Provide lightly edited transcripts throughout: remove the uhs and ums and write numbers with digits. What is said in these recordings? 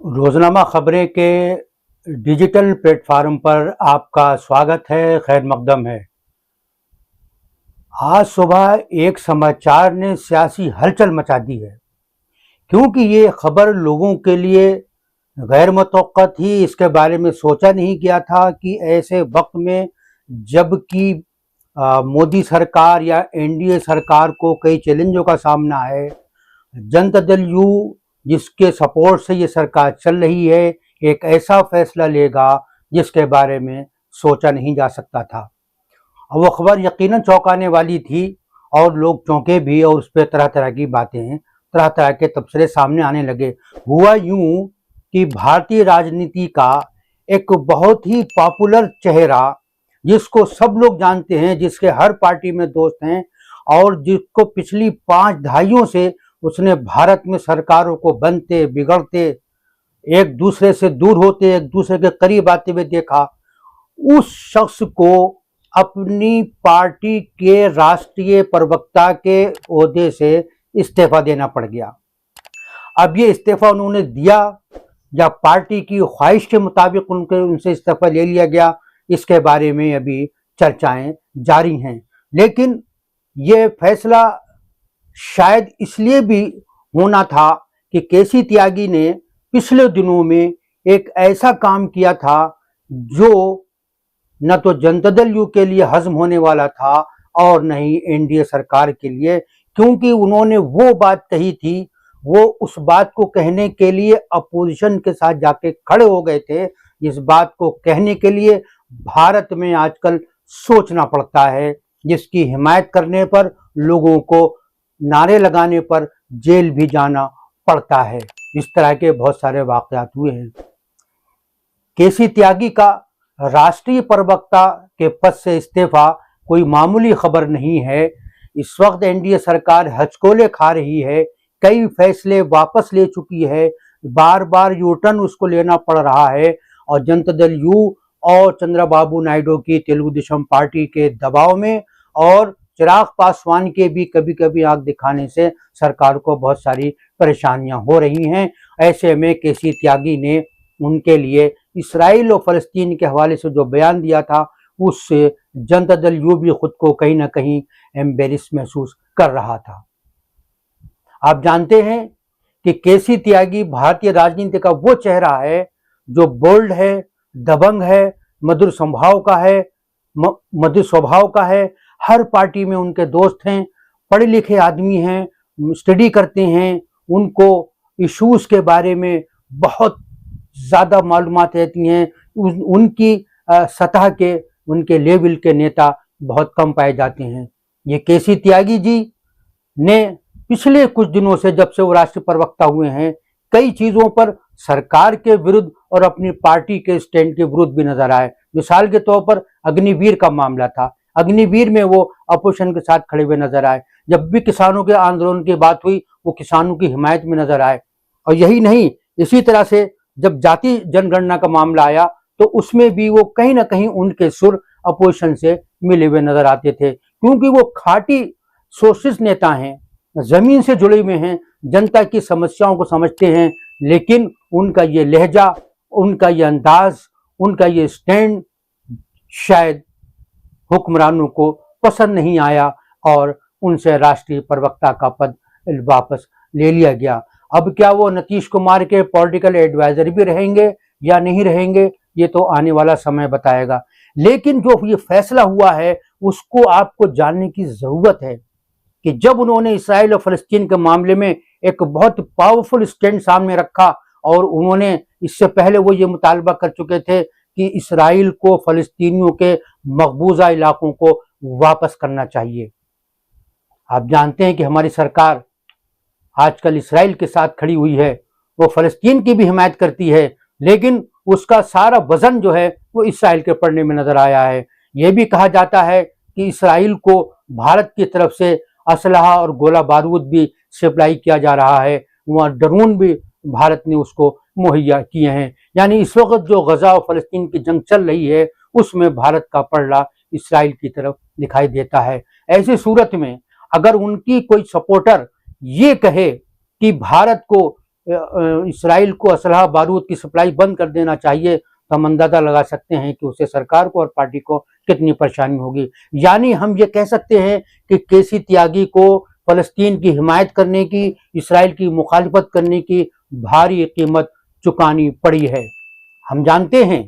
रोज़नामा खबरें के digital platform पर आपका स्वागत है, खैर मकदम है। आज सुबह एक समाचार ने सियासी हलचल मचा दी है, क्योंकि ये खबर लोगों के लिए गैर मुतवक्का थी। इसके बारे में सोचा नहीं गया था कि ऐसे वक्त में, जबकि मोदी सरकार या एनडीए सरकार को कई चैलेंजों का सामना है, जनता दल यू जिसके सपोर्ट से ये सरकार चल रही है, एक ऐसा फैसला लेगा जिसके बारे में सोचा नहीं जा सकता था। वो खबर यकीनन चौंकाने वाली थी और लोग चौंके भी, और उस पर तरह तरह की बातें, तरह तरह के तबसरे सामने आने लगे। हुआ यूं कि भारतीय राजनीति का एक बहुत ही पॉपुलर चेहरा, जिसको सब लोग जानते हैं, जिसके हर पार्टी में दोस्त हैं और जिसको पिछली 5 दहाइयों से उसने भारत में सरकारों को बनते बिगड़ते, एक दूसरे से दूर होते, एक दूसरे के करीब आते हुए देखा, उस शख्स को अपनी पार्टी के राष्ट्रीय प्रवक्ता के ओहदे से इस्तीफा देना पड़ गया। अब ये इस्तीफा उन्होंने दिया या पार्टी की ख्वाहिश के मुताबिक उनसे इस्तीफा ले लिया गया, इसके बारे में अभी चर्चाएं जारी हैं। लेकिन ये फैसला शायद इसलिए भी होना था कि केसी त्यागी ने पिछले दिनों में एक ऐसा काम किया था जो न तो जनता दल यू के लिए हजम होने वाला था और न ही एनडीए सरकार के लिए, क्योंकि उन्होंने वो बात कही थी, वो उस बात को कहने के लिए अपोजिशन के साथ जाके खड़े हो गए थे। इस बात को कहने के लिए भारत में आजकल सोचना पड़ता है, जिसकी हिमायत करने पर लोगों को नारे लगाने पर जेल भी जाना पड़ता है। इस तरह के बहुत सारे वाकयात हुए हैं। केसी त्यागी का राष्ट्रीय प्रवक्ता के पद से इस्तीफा कोई मामूली खबर नहीं है। इस वक्त एनडीए सरकार हचकोले खा रही है, कई फैसले वापस ले चुकी है, बार बार यूटर्न उसको लेना पड़ रहा है, और जनता दल यू और चंद्रबाबू नायडू की तेलुगु देशम पार्टी के दबाव में और चिराग पासवान के भी कभी कभी आंख दिखाने से सरकार को बहुत सारी परेशानियां हो रही हैं। ऐसे में केसी त्यागी ने उनके लिए इसराइल और फलस्तीन के हवाले से जो बयान दिया था, उससे जनता दल यू भी खुद को कहीं ना कहीं एम्बेरस महसूस कर रहा था। आप जानते हैं कि केसी त्यागी भारतीय राजनीति का वो चेहरा है जो बोल्ड है, दबंग है, मधुर स्वभाव का है। हर पार्टी में उनके दोस्त हैं, पढ़े लिखे आदमी हैं, स्टडी करते हैं, उनको इश्यूज के बारे में बहुत ज़्यादा मालूमात रहती हैं। उनकी सतह के, उनके लेवल के नेता बहुत कम पाए जाते हैं। ये केसी त्यागी जी ने पिछले कुछ दिनों से, जब से वो राष्ट्रीय प्रवक्ता हुए हैं, कई चीज़ों पर सरकार के विरुद्ध और अपनी पार्टी के स्टैंड के विरुद्ध भी नजर आए। मिसाल के तौर पर अग्निवीर का मामला था, अग्निवीर में वो अपोजिशन के साथ खड़े हुए नजर आए। जब भी किसानों के आंदोलन की बात हुई, वो किसानों की हिमायत में नजर आए। और यही नहीं, इसी तरह से जब जाति जनगणना का मामला आया, तो उसमें भी वो कहीं ना कहीं उनके सुर अपोजिशन से मिले हुए नजर आते थे, क्योंकि वो खाटी सोशलिस्ट नेता हैं, जमीन से जुड़े हुए हैं, जनता की समस्याओं को समझते हैं। लेकिन उनका ये लहजा, उनका ये अंदाज, उनका ये स्टैंड शायद हुक्मरानों को पसंद नहीं आया और उनसे राष्ट्रीय प्रवक्ता का पद वापस ले लिया गया। अब क्या वो नीतीश कुमार के पॉलिटिकल एडवाइजर भी रहेंगे या नहीं रहेंगे, ये तो आने वाला समय बताएगा। लेकिन जो ये फैसला हुआ है, उसको आपको जानने की जरूरत है कि जब उन्होंने इसराइल और फलस्तीन के मामले में एक बहुत पावरफुल स्टैंड सामने रखा, और उन्होंने इससे पहले वो ये मुतालबा कर चुके थे कि इसराइल को फलस्तीनियों के मकबूजा इलाकों को वापस करना चाहिए। आप जानते हैं कि हमारी सरकार आजकल इसराइल के साथ खड़ी हुई है, वो फलस्तीन की भी हिमायत करती है, लेकिन उसका सारा वजन जो है वो इसराइल के पड़ने में नजर आया है। ये भी कहा जाता है कि इसराइल को भारत की तरफ से असलहा और गोला बारूद भी सप्लाई किया जा रहा है, वहाँ ड्रोन भी भारत ने उसको मुहैया किए हैं। यानी इस वक्त जो गजा और फलस्तीन की जंग चल रही है, उसमें भारत का पलड़ा इसराइल की तरफ दिखाई देता है। ऐसी सूरत में अगर उनकी कोई सपोर्टर ये कहे कि भारत को इसराइल को असलहा बारूद की सप्लाई बंद कर देना चाहिए, तो हम अंदाजा लगा सकते हैं कि उससे सरकार को और पार्टी को कितनी परेशानी होगी। यानी हम ये कह सकते हैं कि केसी त्यागी को फलस्तीन की हिमायत करने की, इसराइल की मुखालिफत करने की भारी कीमत चुकानी पड़ी है। हम जानते हैं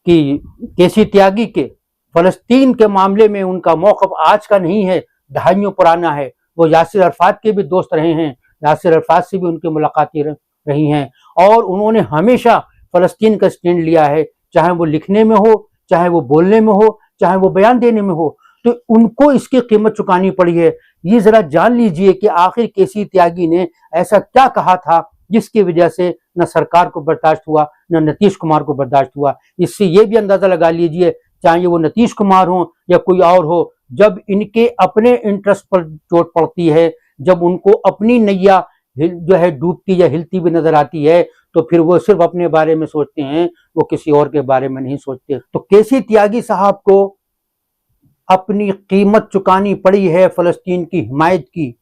कि केसी त्यागी के फलस्तीन के मामले में उनका मौक़िफ़ आज का नहीं है, दहाइयों पुराना है। वो यासिर अरफात के भी दोस्त रहे हैं, यासिर अरफात से भी उनकी मुलाकातें रही हैं और उन्होंने हमेशा फलस्तीन का स्टैंड लिया है, चाहे वो लिखने में हो, चाहे वो बोलने में हो, चाहे वो बयान देने में हो। तो उनको इसकी कीमत चुकानी पड़ी है। ये जरा जान लीजिए कि आखिर केसी त्यागी ने ऐसा क्या कहा था जिसकी वजह से न सरकार को बर्दाश्त हुआ, न नीतीश कुमार को बर्दाश्त हुआ। इससे ये भी अंदाजा लगा लीजिए, चाहे वो नीतीश कुमार हो या कोई और हो, जब इनके अपने इंटरेस्ट पर चोट पड़ती है, जब उनको अपनी नैया जो है डूबती या हिलती भी नजर आती है, तो फिर वो सिर्फ अपने बारे में सोचते हैं, वो किसी और के बारे में नहीं सोचते। तो केसी त्यागी साहब को अपनी कीमत चुकानी पड़ी है फलस्तीन की हिमायत की,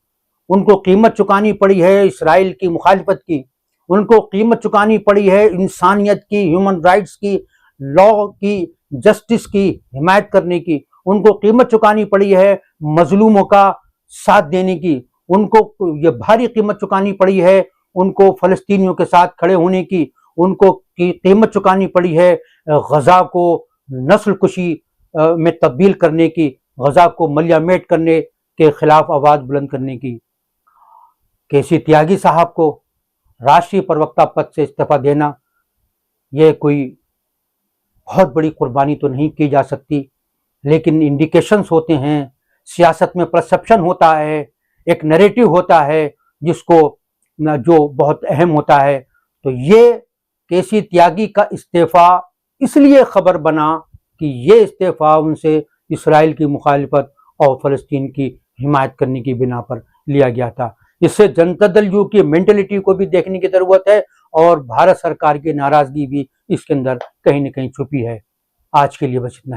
उनको कीमत चुकानी पड़ी है इसराइल की मुखालिफत की, उनको कीमत चुकानी पड़ी है इंसानियत की, ह्यूमन राइट्स की, लॉ की, जस्टिस की हिमायत करने की, उनको कीमत चुकानी पड़ी है मजलूमों का साथ देने की, उनको ये भारी कीमत चुकानी पड़ी है उनको फलस्तीनियों के साथ खड़े होने की, उनको कीमत चुकानी पड़ी है गजा को नस्ल कुशी में तब्दील करने की, गजा को मलियामेट करने के खिलाफ आवाज बुलंद करने की। केसी त्यागी साहब को राष्ट्रीय प्रवक्ता पद से इस्तीफा देना यह कोई बहुत बड़ी कुर्बानी तो नहीं की जा सकती, लेकिन इंडिकेशंस होते हैं, सियासत में परसेप्शन होता है, एक नैरेटिव होता है जिसको जो बहुत अहम होता है। तो ये केसी त्यागी का इस्तीफा इसलिए खबर बना कि ये इस्तीफा उनसे इसराइल की मुखालिफत और फलस्तीन की हिमायत करने की बिना पर लिया गया था। इससे जनता दल यू की मेंटलिटी को भी देखने की जरूरत है और भारत सरकार की नाराजगी भी इसके अंदर कहीं न कहीं छुपी है। आज के लिए बस इतना ही।